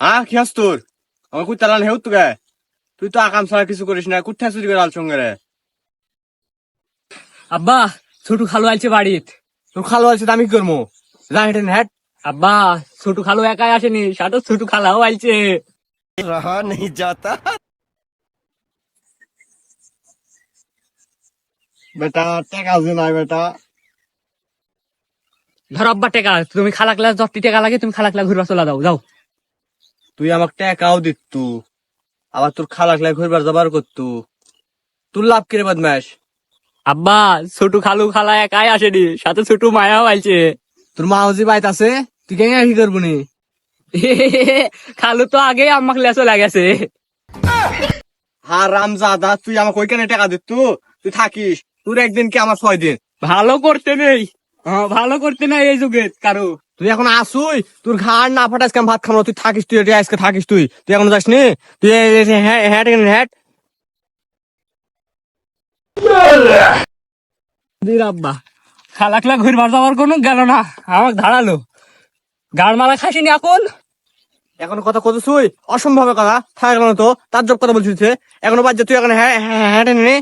হ্যাঁ কি হাস তোর আমার কুত্তা লাল হেউ তোকে তুই তো আকাম ছাড়া কিছু করিস না কুত্তা চুরি করে লাল সঙ্গে রে। আব্বা ছোট খালু আইছে বাড়িত। তোর খালো আছে আমি কি করবো যা হেঁটে হ্যাট। আব্বা ছোট খালু একাই আসেনি, সাথে ছোট খালাও আইছে। रहा नहीं जाता। বেটা টাকা আছে না বেটা। ধর আব্বা টেকা, তুমি খালা ক্লাস 10টি টাকা লাগে, তুমি খালা ক্লাস ঘুরবা চলা যাও যাও। তুই আমাকে টাকাও দিত আবার তোর খালা খেলা ঘুরবার যাবার করতু তোর লাভ কিরে বদমাস। আব্বা ছোট খালু খালা একাই আসেনি, সাথে ছোট মায়াও আইছে। তোর মা যে বাইত আছে তুই কেন কি করবো নি। খালু তো আগে আমাকে লেসো লাগেছে। হ্যাঁ রামজাদা তুই আমাকে ওইখানে টাকা দিত তুই থাকিস তোর একদিন কি আমার 6 দিন। ভালো করতে নেই, ভালো করতে নাই এই যুগে কারো। তুই এখন আসুই তোর ঘাড় না ফাটাস কেমন ভাত খাবো তুই থাকিস তুই আজকে থাকিস তুই তুই এখন যাস নি তুই হ্যাট হ্যাট। আব্বা খালা খেলা ঘুরবার যাওয়ার কোনো গেল না, আমাকে ধারালো গাড় মারা খাসিনি এখন। এখন কথা কত তুই অসম্ভব কথা থাকলো না তো তার জব কথা বলছিস এখনো বাদ তুই এখন হ্যাঁ হ্যাঁ হ্যাঁ